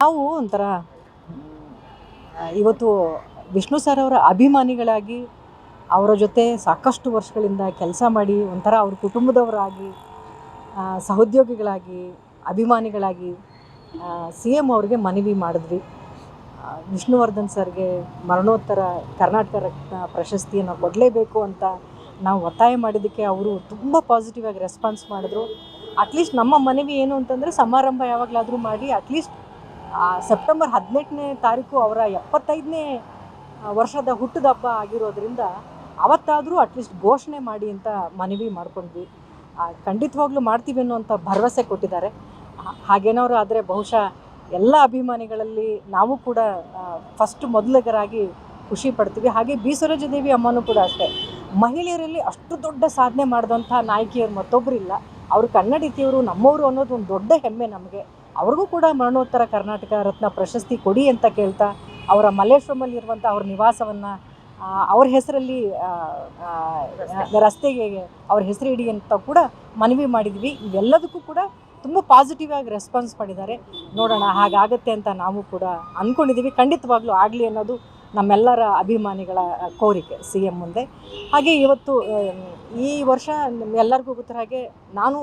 ನಾವು ಒಂಥರ ಇವತ್ತು ವಿಷ್ಣು ಸರ್ ಅವರ ಅಭಿಮಾನಿಗಳಾಗಿ ಅವರ ಜೊತೆ ಸಾಕಷ್ಟು ವರ್ಷಗಳಿಂದ ಕೆಲಸ ಮಾಡಿ ಒಂಥರ ಅವ್ರ ಕುಟುಂಬದವರಾಗಿ ಸಹೋದ್ಯೋಗಿಗಳಾಗಿ ಅಭಿಮಾನಿಗಳಾಗಿ ಸಿ ಎಮ್ ಅವ್ರಿಗೆ ಮನವಿ ಮಾಡಿದ್ವಿ. ವಿಷ್ಣುವರ್ಧನ್ ಸರ್ಗೆ ಮರಣೋತ್ತರ ಕರ್ನಾಟಕ ರತ್ನ ಪ್ರಶಸ್ತಿಯನ್ನು ಕೊಡಲೇಬೇಕು ಅಂತ ನಾವು ಒತ್ತಾಯ ಮಾಡಿದ್ದಕ್ಕೆ ಅವರು ತುಂಬ ಪಾಸಿಟಿವ್ ಆಗಿ ರೆಸ್ಪಾನ್ಸ್ ಮಾಡಿದ್ರು. ಅಟ್ಲೀಸ್ಟ್ ನಮ್ಮ ಮನವಿ ಏನು ಅಂತಂದರೆ ಸಮಾರಂಭ ಯಾವಾಗಲಾದರೂ ಮಾಡಿ ಅಟ್ಲೀಸ್ಟ್ ಸೆಪ್ಟೆಂಬರ್ 18ನೇ ತಾರೀಕು ಅವರ 75ನೇ ವರ್ಷದ ಹುಟ್ಟದ ಹಬ್ಬ ಆಗಿರೋದ್ರಿಂದ ಅವತ್ತಾದರೂ ಅಟ್ಲೀಸ್ಟ್ ಘೋಷಣೆ ಮಾಡಿ ಅಂತ ಮನವಿ ಮಾಡ್ಕೊಂಡ್ವಿ. ಖಂಡಿತವಾಗ್ಲೂ ಮಾಡ್ತೀವಿ ಅನ್ನೋಂಥ ಭರವಸೆ ಕೊಟ್ಟಿದ್ದಾರೆ. ಹಾಗೇನಾದ್ರು ಆದರೆ ಬಹುಶಃ ಎಲ್ಲ ಅಭಿಮಾನಿಗಳಲ್ಲಿ ನಾವು ಕೂಡ ಫಸ್ಟ್ ಮೊದಲಿಗರಾಗಿ ಖುಷಿ ಪಡ್ತೀವಿ. ಹಾಗೆ ಬಿ ಸರೋಜಾದೇವಿ ಅಮ್ಮನೂ ಕೂಡ ಅಷ್ಟೇ. ಮಹಿಳೆಯರಲ್ಲಿ ಅಷ್ಟು ದೊಡ್ಡ ಸಾಧನೆ ಮಾಡಿದಂಥ ನಾಯಕಿಯರು ಮತ್ತೊಬ್ಬರಿಲ್ಲ. ಅವರು ಕನ್ನಡಿತಿಯವರು ನಮ್ಮವರು ಅನ್ನೋದು ಒಂದು ದೊಡ್ಡ ಹೆಮ್ಮೆ ನಮಗೆ. ಅವ್ರಿಗೂ ಕೂಡ ಮರಣೋತ್ತರ ಕರ್ನಾಟಕ ರತ್ನ ಪ್ರಶಸ್ತಿ ಕೊಡಿ ಅಂತ ಕೇಳ್ತಾ ಅವರ ಮಲ್ಲೇಶ್ವರಮಲ್ಲಿರುವಂಥ ಅವ್ರ ನಿವಾಸವನ್ನು ಅವ್ರ ಹೆಸರಲ್ಲಿ ರಸ್ತೆಗೆ ಅವ್ರ ಹೆಸರು ಇಡಿ ಅಂತ ಕೂಡ ಮನವಿ ಮಾಡಿದ್ವಿ. ಇವೆಲ್ಲದಕ್ಕೂ ಕೂಡ ತುಂಬ ಪಾಸಿಟಿವ್ ಆಗಿ ರೆಸ್ಪಾನ್ಸ್ ಮಾಡಿದ್ದಾರೆ. ನೋಡೋಣ ಹಾಗಾಗತ್ತೆ ಅಂತ ನಾವು ಕೂಡ ಅಂದ್ಕೊಂಡಿದ್ದೀವಿ. ಖಂಡಿತವಾಗ್ಲೂ ಆಗಲಿ ಅನ್ನೋದು ನಮ್ಮೆಲ್ಲರ ಅಭಿಮಾನಿಗಳ ಕೋರಿಕೆ ಸಿ ಎಮ್ ಮುಂದೆ. ಹಾಗೆ ಇವತ್ತು ಈ ವರ್ಷ ಎಲ್ಲರಿಗೂ ಗೊತ್ತಿರೋ ಹಾಗೆ ನಾನು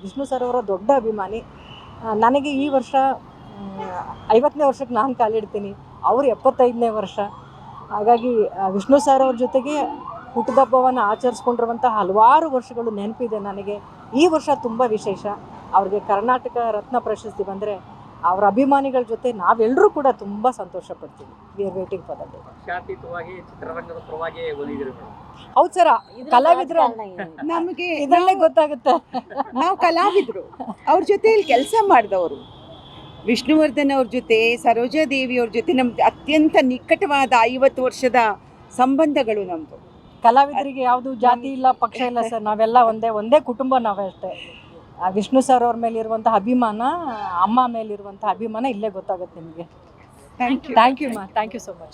ವಿಷ್ಣು ಸರ್ ಅವರ ದೊಡ್ಡ ಅಭಿಮಾನಿ. ನನಗೆ ಈ ವರ್ಷ 50ನೇ ವರ್ಷಕ್ಕೆ ನಾನು ಕಾಲಿಡ್ತೀನಿ, ಅವರು 75ನೇ ವರ್ಷ. ಹಾಗಾಗಿ ವಿಷ್ಣು ಸರ್ ಅವ್ರ ಜೊತೆಗೆ ಹುಟ್ಟುಹಬ್ಬವನ್ನು ಆಚರಿಸ್ಕೊಂಡಿರುವಂಥ ಹಲವಾರು ವರ್ಷಗಳು ನೆನಪಿದೆ ನನಗೆ. ಈ ವರ್ಷ ತುಂಬ ವಿಶೇಷ. ಅವ್ರಿಗೆ ಕರ್ನಾಟಕ ರತ್ನ ಪ್ರಶಸ್ತಿ ಬಂದರೆ ಅವರ ಅಭಿಮಾನಿಗಳ ಜೊತೆ ನಾವೆಲ್ಲರೂ ಕೂಡ ತುಂಬ ಸಂತೋಷ ಪಡ್ತೀವಿ. We are waiting for that. ಪಕ್ಷಾತೀತವಾಗಿ ಚಿತ್ರರಂಗದ ಪರವಾಗಿ ಓದಿದ್ರು. ಹೌದು ಸರ್, ಕಲಾವಿದರು ನಮಗೆ ಇದರಲ್ಲೇ ಗೊತ್ತಾಗುತ್ತೆ. ನಾವು ಕಲಾವಿದರು, ಅವ್ರ ಜೊತೆಯಲ್ಲಿ ಕೆಲಸ ಮಾಡಿದವರು. ವಿಷ್ಣುವರ್ಧನ್ ಅವ್ರ ಜೊತೆ, ಸರೋಜಾದೇವಿ ಅವ್ರ ಜೊತೆ ನಮ್ದು ಅತ್ಯಂತ ನಿಕಟವಾದ 50 ವರ್ಷದ ಸಂಬಂಧಗಳು ನಮ್ಮದು. ಕಲಾವಿದರಿಗೆ ಯಾವುದು ಜಾತಿ ಇಲ್ಲ, ಪಕ್ಷ ಇಲ್ಲ ಸರ್. ನಾವೆಲ್ಲ ಒಂದೇ ಕುಟುಂಬ. ನಾವೇ ಅಷ್ಟೇ. ವಿಷ್ಣು ಸರ್ ಅವ್ರ ಮೇಲಿರುವಂಥ ಅಭಿಮಾನ, ಅಮ್ಮ ಮೇಲಿರುವಂಥ ಅಭಿಮಾನ ಇಲ್ಲೇ ಗೊತ್ತಾಗುತ್ತೆ ನಿಮಗೆ. ಥ್ಯಾಂಕ್ ಯು ಮಾ, ಥ್ಯಾಂಕ್ ಯು ಸೊ ಮಚ್.